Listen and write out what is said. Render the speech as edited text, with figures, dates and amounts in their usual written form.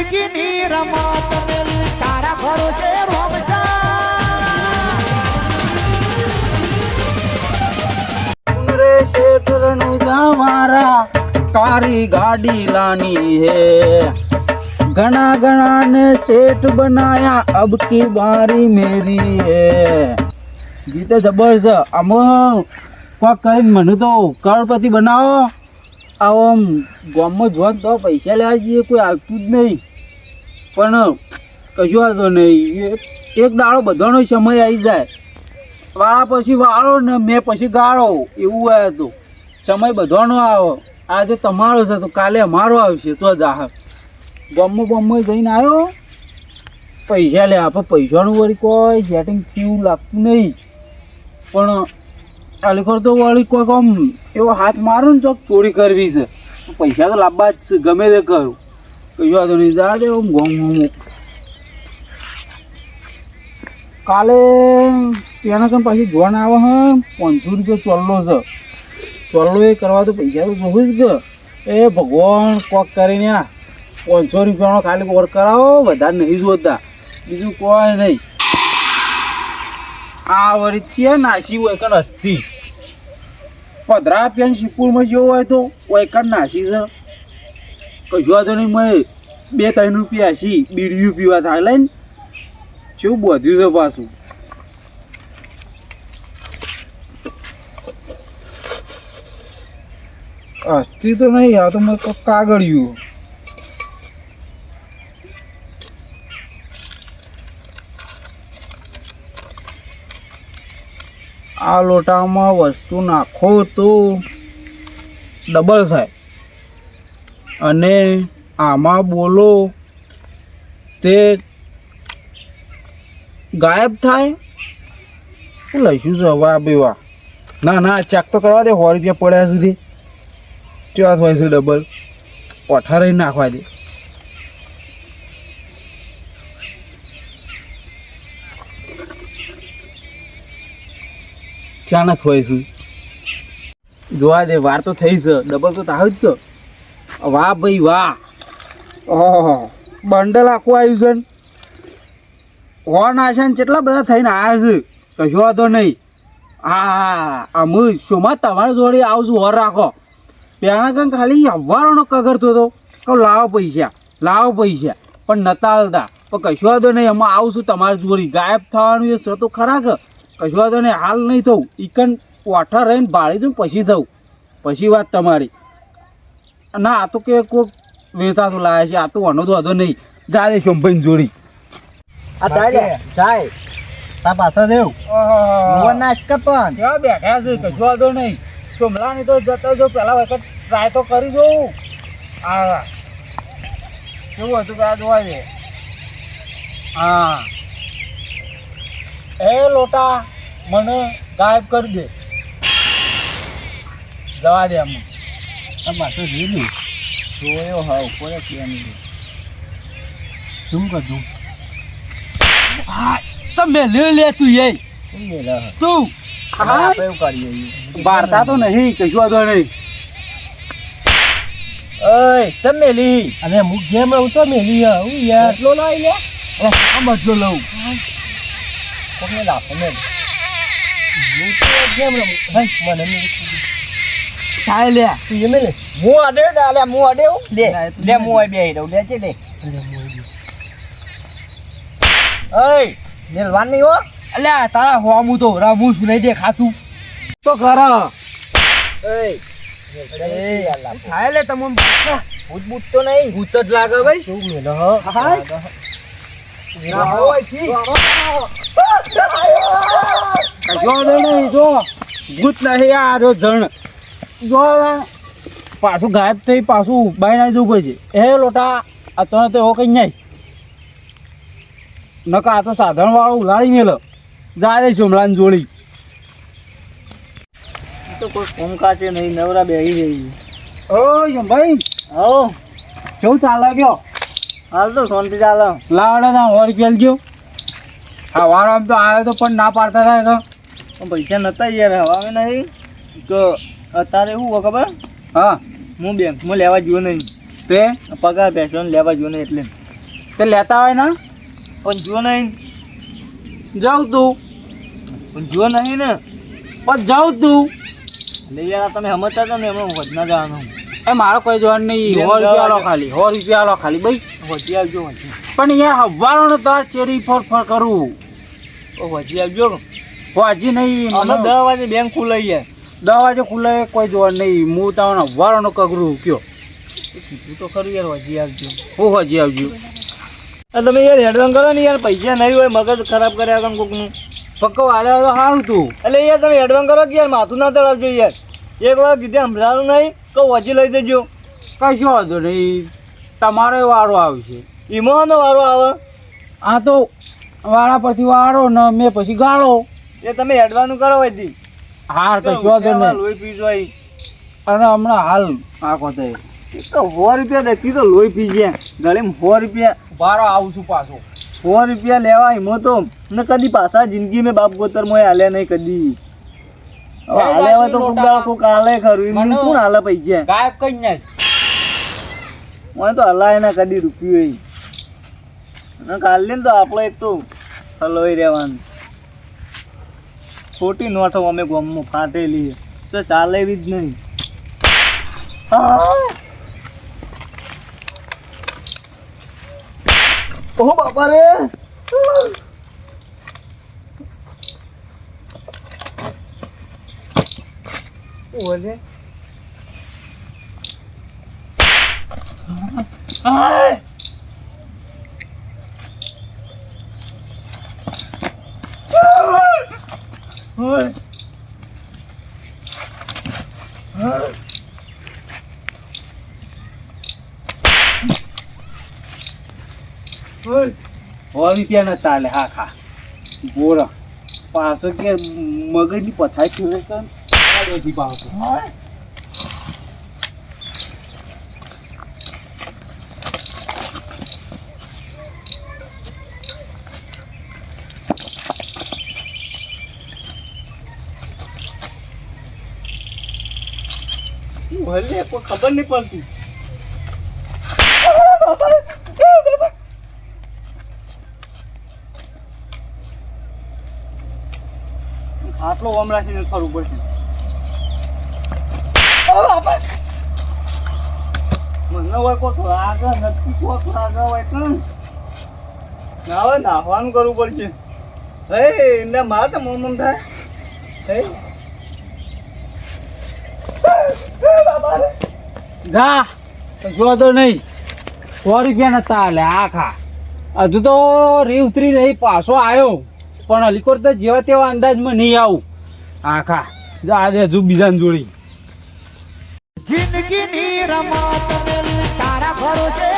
જિંદગીની રમત મેલી તારા ભરોસે રોમશા रे सेठ रनुजा मारा कारी गाड़ी लानी है घना घना ने सेठ बनाया अब की बारी मेरी है गीते जबर છે આમાં કોક કરીને મને તો કરોડપતિ બનાવો આવો આમ ગામમાં જોત તો પૈસા લેવા જઈએ કોઈ આવતું જ નહીં પણ કશું વાંધો નહીં એક દાડો બધાનો સમય આવી જાય વાળા પછી વાળો ને મેં પછી ગાળો એવું હોય તો સમય બધાનો આવે આજે તમારો છે તો કાલે અમારો આવશે તો જ આ ગામમાં જઈને આવ્યો પૈસા લે આપણે પૈસાનું વળી કોઈ સેટિંગ થયું લાગતું નહીં પણ આલીખોર તો વળી કોઈક આમ એવો હાથ મારું ને ચોક ચોરી કરવી છે પૈસા તો લાવવા જ છે ગમે તે કરું કશું વાંધો નહીં જા દે આમ ગમ કાલે તેના કામ પાછી જોન આવે હ 500 રૂપિયા ચોલ્લો છે ચોલ્લો એ કરવા તો પૈસા તો જોવું જ કે એ ભગવાન કોક કરીને 500 રૂપિયાનો ખાલી ઓર કરાવો વધારે નહીં જોતા બીજું કોઈ નહીં આ વળી છે નાસી હોય કે અસ્થિ 15 રૂપિયાની શિપુરમાં જેવો હોય તો હોય કે નાસી છે કશું વાંધો નહીં મેં 2-3 રૂપિયા છી બીડીયું પીવા થાય લઈને કેવું બધું છે પાછું અસ્થિ તો નહીં આ તો મેં કાગળિયું આ લોટામાં વસ્તુ નાખો તો ડબલ થાય અને આમાં બોલો તે ગાયબ થાય લઈશું છે હવા બેવા ના ચેક તો કરવા દે 100 રૂપિયા પડ્યા સુધી કેવા હોય છે ડબલ 18 નાખવા દે ચાણક હોય છે જોવા દે વાર તો થઈ છે ડબલ તો થાય જ તો વાહ ભાઈ વાહ ઓહો બંડલ આખું આવ્યું છે હોન આશાન કેટલા બધા થઈને આવ્યા છે કશો વાંધો નહીં હા અમે શોમાં તમારી જોડે આવશું હોર રાખો પહેલાં કંઈ ખાલી અવારોનો કગરતો હતો કહું લાવો પૈસા પણ નતા હાલતા પણ કશો વાંધો નહીં એમાં આવશું તમારી જોડે ગાયબ થવાનું એ છે તો ખરા કે કશો વાંધો નહીં હાલ નહીં થવું ઈકન ઓઠા રહીને ભાળી દઉં પછી થવું પછી વાત તમારી ના આ તો કે કોઈક વેચાતું લાવે છે આ તો અનો તો વાંધો નહીં જા દે શોમભાઈ જોડી આ જાય તા પાછા દેવ નાચ કે પણ કેવા બેઠા છે કશો વાંધો નહીં સોમલાની તો જતો જો પહેલા વખત ટ્રાય તો કરી જોઉં હા કેવું હતું પેલા જોવા દે હા એ લોટા મને ગાયબ કરી દે જવા દે અમને પાછો જોયું જોયો હા ઉપર કેમ શું કરું હા તમે લે તું એ તું વાર્તા તો નહીં કશું વાંધો નહીં ઓય ચમ મેલી અને હું ગેમ રહું તો મેલી હું યાર એટલો લાવી લે આ બદલો લઉં કોને લાપો ને હું તો ગેમ રમું મને થાય લે તું એમ લે હું અડે લે હું અડે લે હું આ બેહી રહું લે છે લે ઓય મેલવાન નહીં હો અલ્યા તારા હોમું તો રમું છું નહીં દેખાતું તો ખરા થાય લે તમે ભૂત ભૂત તો નહીં ભૂત જ લાગે ભાઈ શું મેલો કશો વાંધો નહીં જો ભૂત નહીં આ જો જણ જો પાછું ગાયબ થઈ પાછું બાય ના જવું પડશે એ લોટા આ તો એવો કઈ નહીં નકા આ તો સાધારણ વાળો ઉલાડી મેલો જાય સોમલાની જોડી તો કોઈ ફોન કાચે નહીં નવરા બેહી રહી ઓ ભાઈ હો કેવું ચાલે ગયો હાલ તો શાંતિ ચાલે લાવડા ના 100 રૂપિયા ગયો હા વારો આમ તો આવ્યો તો પણ ના પાડતા થાય તો પણ પૈસા નતા યાર હવે નહીં તો અત્યારે શું હોય ખબર હા હું બેંકમાં લેવા ગયો નહીં તે પગાર બેસવાનો લેવા ગયો નહીં એટલે તે લેતા હોય ને પણ જો નહીં જાઉં તું પણ જો નહીં ને પણ જાઉં તું એટલે યાર તમે સમજતા હતા ને એમાં વધના જવાનું એ મારો કોઈ જોવાનું નહીં બેન 100 રૂપિયા લો જવા ખાલી 100 રૂપિયા લો ખાલી ભાઈ વધી આવજો વધી પણ યાર હવારો તાર ચેરી ફોર ફોર કરું વધી આવજો વાજી નહીં અમે મને 10 વાગે બેંક ખુલે યાર 10 વાગે ખુલે કોઈ જોવાનું નહીં હું તમને હવારો કગરું કયો કીધું તો ખરું યાર વધી આવજો હું હજી આવજો તમે યાર એડવાન્સ કરો ને યાર પૈસા નહીં હોય મગજ ખરાબ કર્યા કામ કોકનું પક્કો હાલે તો સારું તું એટલે યાર તમે એડવાન્સ કરો કે યાર માથું ના ચડાવજો યાર એક વાર કીધે સંભળાવું નહીં તો વજી લઈ દેજો કશો વાંધો નહીં તમારો વારો આવશે ઈમોનો વારો આવે આ તો વાળા પરથી વાળો ને મેં પછી ગાળો એ તમે એડવાન્સ કરો વધી હાર કશો વાંધો નહીં લોહી પીજો અહીં અને હમણાં હાલ આખો તે એક તો 100 રૂપિયા દેખી તો લોહી પી ગયા ગળેમાં 100 રૂપિયા વારો આવું છું પાછો 100 રૂપિયા લેવા ઈમો તો ને કદી પાછા જિંદગી મેં બાપ ગોતર મોય હાલે નહીં કદી હવે હાલે હોય તો કોક દાડો કોક હાલે ખરું એમનું કોણ હાલે પૈસા ગાયબ કઈ નાખ મને તો હલાય ના કદી રૂપિયો અને કાલે ને તો આપણે એક તો હલવાઈ રહેવાનું ખોટી નોટો અમે ગામમાં ફાટેલી તો ચાલે એવી જ નહીં ઓહો બાપા રે ઓલે આય ઓય રૂપિયા ન ચાલે હા ખા બોરા પાછો કે મગજની પથારી ચૂલે છે પાછો ભલે કોઈ ખબર નહીં પડતી આટલો ઓમ રાખીને ફરવું પડશે મને હોય કોક લાગે નથી કોક લાગે હોય કેમ ના હોય નાહવાનું કરવું પડશે હે એમને મારે તો મોમ થાય હે ગા જો તો નહીં 100 રૂપિયા ન ચાલે આ ખા હજુ તો રી ઉતરી રહી પાછો આવ્યો પણ અલીકોર તો જેવા તેવા અંદાજમાં નહીં આવું આખા આજે હજુ બીજાને જોડી જિંદગીની રમત તારા ભરોસે